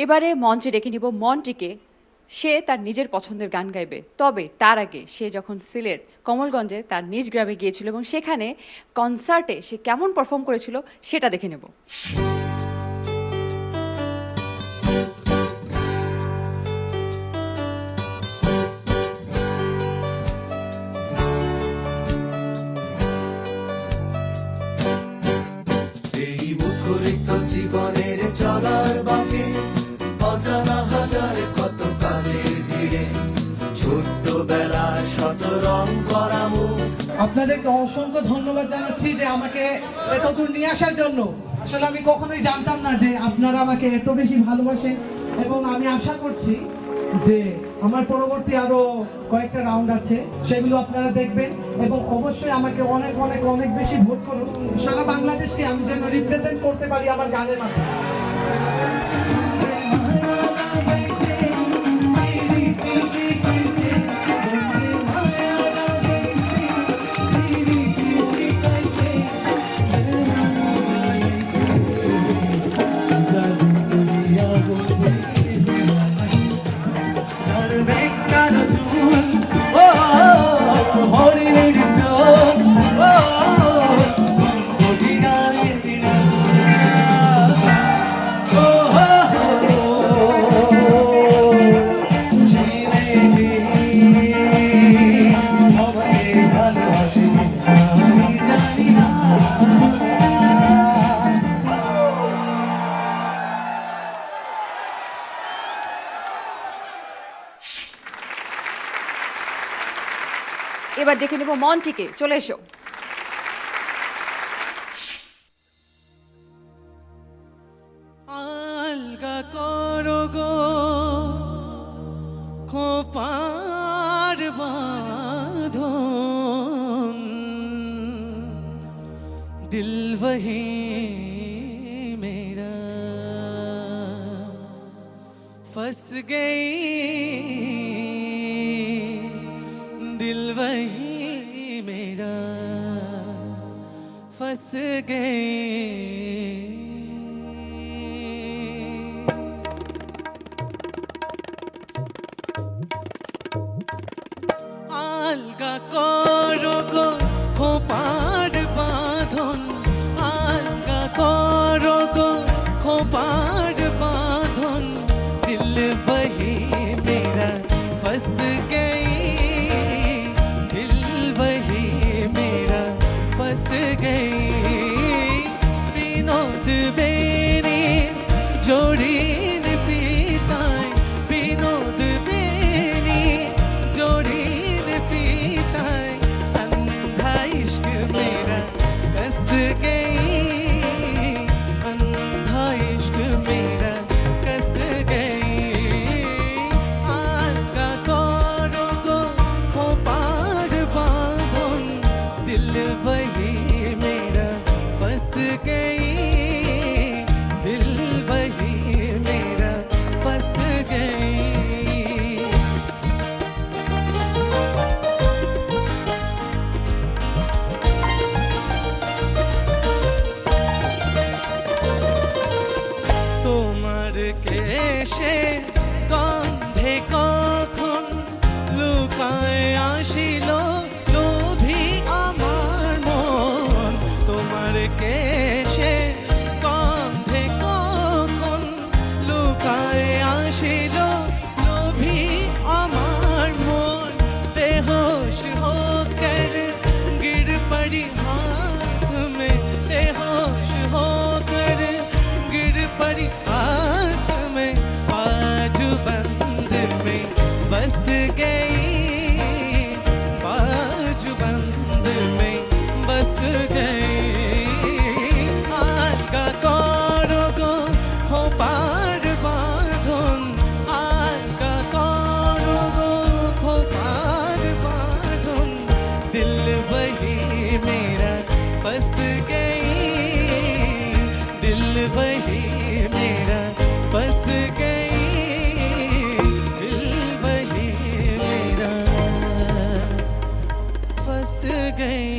এবারে মঞ্চে ডেকে নিব মন্টিকে। সে তার নিজের পছন্দের গান গাইবে, তবে তার আগে সে যখন সিলেট কমলগঞ্জে তার নিজ গ্রামে গিয়েছিল এবং সেখানে কনসার্টে সে কেমন পারফর্ম করেছিল সেটা দেখে নেব। এই মুখরিত জীবনের চলার বাঁকে অজানা হাজার কত কাজের ভিড়ে ছোট্টবেলার শত রং করা মুখ। আপনাদেরকে অসংখ্য ধন্যবাদ জানাচ্ছি যে আমাকে এত দূর নিয়ে আসার জন্য। আসলে আমি কখনোই জানতাম না যে আপনারা আমাকে এত বেশি ভালোবাসেন, এবং আমি আশা করছি যে আমার পরবর্তী আরো কয়েকটা রাউন্ড আছে, সেগুলো আপনারা দেখবেন এবং অবশ্যই আমাকে অনেক অনেক অনেক বেশি ভোট করুন। সারা বাংলাদেশকে আমি যেন রিপ্রেজেন্ট করতে পারি আমার গানের মাধ্যমে। এবার ডেকে নেব মন্টিকে, চলে এসো। আলগা করো গো খোপার বাঁধন, দিল वही मेरा फंस गई, दिल वही मेरा फंस गई। আলগা করো গো খোপার বাঁধন, আলগা করো গো খোপার বাঁধন, দিল वही मेरा फंस गई, दिल वही मेरा फंस गई। বিনোদ বেনি জড়িন পিতায়, বিনোদ বেনি জড়িন পিতায়, अंधा इश्क मेरा कस गई, अंधा इश्क मेरा कस गई। आलगा करो गो খোপার বাঁধন, दिल वही मेरा फंस गई, दिल वही मेरा फंस गई। তোমার কেশে গন্ধে কখন লুকায় আসিল লোভী আমার মন, তোমার কেশে গন্ধে কখন লুকায় আসিল লোভী আমার মন। বেहोश होकर गिर पड़ी हाथ में, बेहोश होकर गिर पड़ी हाथ में, बाजू बंद में बस गई, बाजू बंद में बस गई। आलगा करो गो খোপার বাঁধন, আলগা করো গো খোপার বাঁধন, दिल वही मेरा फंस गई, दिल वही मेरा फंस गई, दिल वही मेरा फंस गई।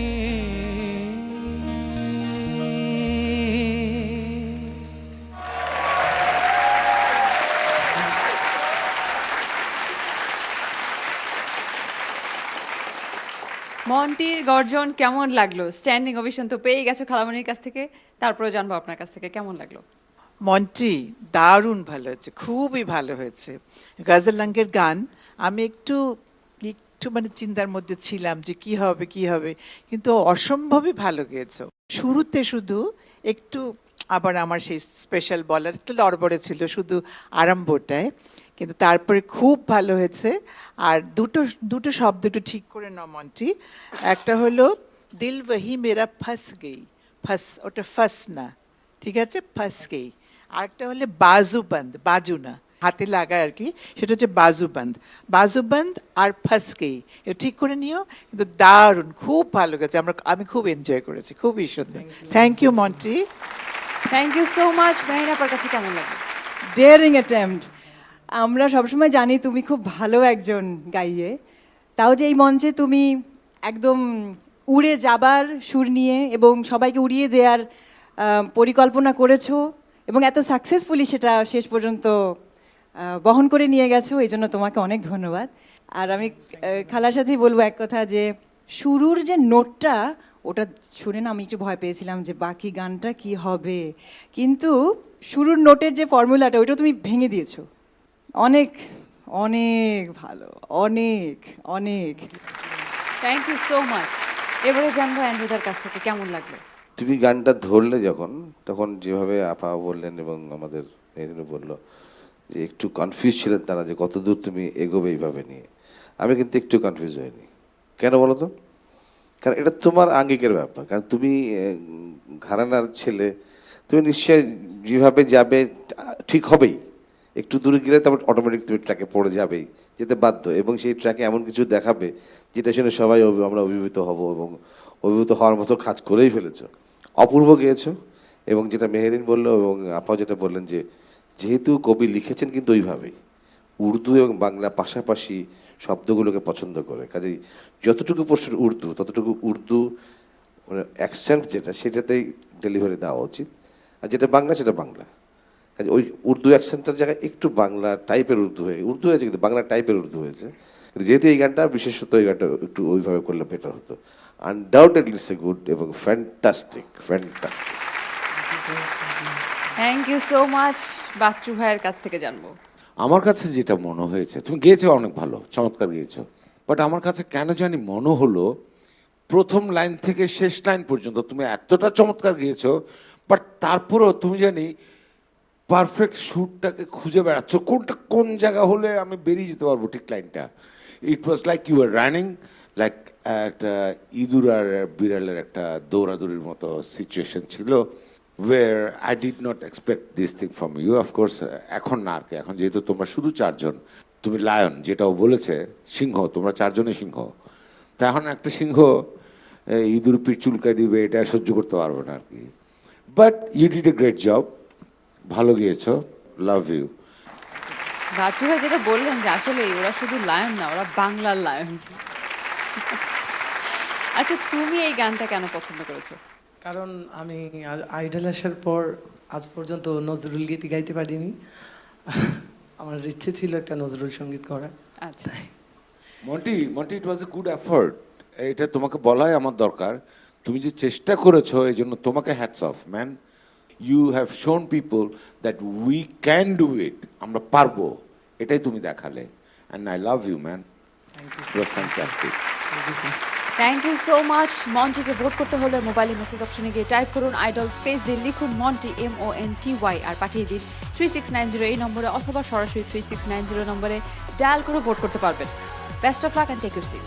মন্টির গর্জন কেমন লাগলো? স্ট্যান্ডিং ওভেশন তো পেয়ে গেছো খালামণির কাছ থেকে, তারপরে জানবো আপনার কাছ থেকে কেমন লাগলো। মন্টি দারুণ ভালো হয়েছে, খুবই ভালো হয়েছে। গজলাঙ্গের গান আমি একটু একটু মানে চিন্তার মধ্যে ছিলাম যে কি হবে কি হবে, কিন্তু অসম্ভবই ভালো গেয়েছো। শুরুতে শুধু একটু আবার আমার সেই স্পেশাল বলার একটু লড়বড়ে ছিল শুধু আরম্ভটায়, কিন্তু তারপরে খুব ভালো হয়েছে। আর দুটো দুটো শব্দ একটু ঠিক করে নাও মন্টি। একটা হলো দিল ওহি মেরা ফাঁস গেই, ফাঁস ওটা ফাঁস না, ঠিক আছে, ফাঁস গেই। আরেকটা হলে বাজুবন্ধ, বাজু না হাতে লাগায় আর কি, সেটা হচ্ছে বাজুবন্ধ। বাজুবন্ধ আর ফাঁস গেই, এটা ঠিক করে নিও। কিন্তু দারুণ, খুব ভালো গেছে, আমি খুব এনজয় করেছি, খুবই সুন্দর। Thank you Monti. Thank you so much. Meher আপার কাছে কেমন লাগলো? Daring attempt. আমরা সবসময় জানি তুমি খুব ভালো একজন গাইয়ে, তাও যে এই মঞ্চে তুমি একদম উড়ে যাবার সুর নিয়ে এবং সবাইকে উড়িয়ে দেওয়ার পরিকল্পনা করেছো এবং এত সাকসেসফুলি সেটা শেষ পর্যন্ত বহন করে নিয়ে গেছো, এই জন্য তোমাকে অনেক ধন্যবাদ। আর আমি খালার সাথেই বলবো এক কথা, যে শুরুর যে নোটটা ওটা শুনে না আমি একটু ভয় পেয়েছিলাম যে বাকি গানটা কি হবে, কিন্তু শুরুর নোটের যে ফর্মুলাটা ওইটা তুমি ভেঙে দিয়েছো। অনেক অনেক ভালো, অনেক অনেক। Thank you so much. এবারে জানবো অ্যান্ড্রুদার কাছ থেকে কেমন লাগলো। তুমি গানটা ধরলে যখন, তখন যেভাবে আপা বললেন এবং আমাদের মেরিনও বললো যে একটু কনফিউজ ছিলেন তারা যে কতদূর তুমি এগোবে এইভাবে নিয়ে, আমি কিন্তু একটু কনফিউজ হইনি। কেন বলো তো? কারণ এটা তোমার আঙ্গিকের ব্যাপার, কারণ তুমি ঘরানার ছেলে, তুমি নিশ্চয় যেভাবে যাবে ঠিক হবেই। একটু দূরে গেলে তারপর অটোমেটিক তুমি ট্র্যাকে পড়ে যাবেই, যেতে বাধ্য, এবং সেই ট্র্যাকে এমন কিছু দেখাবে যেটা শুনে সবাই আমরা অভিভূত হব, এবং অভিভূত হওয়ার মতো কাজ করেই ফেলেছো। অপূর্ব গেয়েছো। এবং যেটা মেহেরিন বললো এবং আপাও যেটা বললেন যে যেহেতু কবি লিখেছেন কিন্তু ওইভাবেই উর্দু এবং বাংলা পাশাপাশি শব্দগুলোকে পছন্দ করে, কাজেই যতটুকু প্রশ্ন উর্দু ততটুকু উর্দু মানে অ্যাকসেন্ট যেটা সেটাতেই ডেলিভারি দেওয়া উচিত, আর যেটা বাংলা সেটা বাংলা। কাজে ওই উর্দু অ্যাকসেন্টের জায়গায় একটু বাংলা টাইপের উর্দু হয়েছে, কিন্তু বাংলা টাইপের উর্দু হয়েছে। কিন্তু যেহেতু এই গানটা বিশেষত এই গানটা একটু ওইভাবে করলে বেটার হতো। আনডাউটেডলি ইটস এ গুড এবং fantastic. Thank you so much. Bachchu ভাইয়ের কাছ থেকে জানবো। আমার কাছে যেটা মনে হয়েছে, তুমি গেয়েছো অনেক ভালো, চমৎকার গিয়েছো, বাট আমার কাছে কেন জানি মনে হলো প্রথম লাইন থেকে শেষ লাইন পর্যন্ত তুমি এতটা চমৎকার গিয়েছো, বাট তারপরেও তুমি জানি পারফেক্ট সুরটাকে খুঁজে বেড়াচ্ছ, কোনটা কোন জায়গা হলে আমি বেরিয়ে যেতে পারবো ঠিক লাইনটা। It was like you are running like একটা ইঁদুর আর বিড়ালের একটা দৌড়াদৌড়ির মতো সিচুয়েশন ছিল, where I did not expect this thing from you. Of course, এখন না আর কি, এখন যেহেতু তোমরা শুধু চারজন, তুমি লায়ন যেটাও বলেছে, সিংহ, তোমরা চারজনই সিংহ, তা এখন একটা সিংহ ইঁদুর পিঠ চুলকায় দিবে এটা সহ্য করতে পারবে না আর কি। But you did a great job, ভালো গিয়েছো, লাভ ইউ। বাচ্চু ভাই যেটা বললেন যে আসলে ওরা শুধু লায়ন না, ওরা বাংলার লায়ন। আচ্ছা, তুমি এই গানটা কেন পছন্দ করেছো? কারণ আমি আইডল আসার পর আজ পর্যন্ত নজরুল গীতি গাইতে পারিনি। আমার ইচ্ছে ছিল একটা নজরুল সঙ্গীত করার। আচ্ছা, মন্টি, ইট ওয়াজ এ গুড এফোর্ট, এটা তোমাকে বলাই আমার দরকার। তুমি যে চেষ্টা করেছো এই জন্য তোমাকে hats off man. You have shown people that we can do it, আমরা পারবো, এটাই তুমি দেখালে। And I love you man, it was fantastic. Thank you so much. মন্টিকে ভোট করতে হলে মোবাইলে মেসেজ অপশনে গিয়ে টাইপ করুন আইডল, স্পেস দিয়ে লিখুন মন্টি MONTY আর পাঠিয়ে দিন 3690 এই নম্বরে, অথবা সরাসরি 3690 নম্বরে ডায়াল করে ভোট করতে পারবেন। Best of luck and take your seat.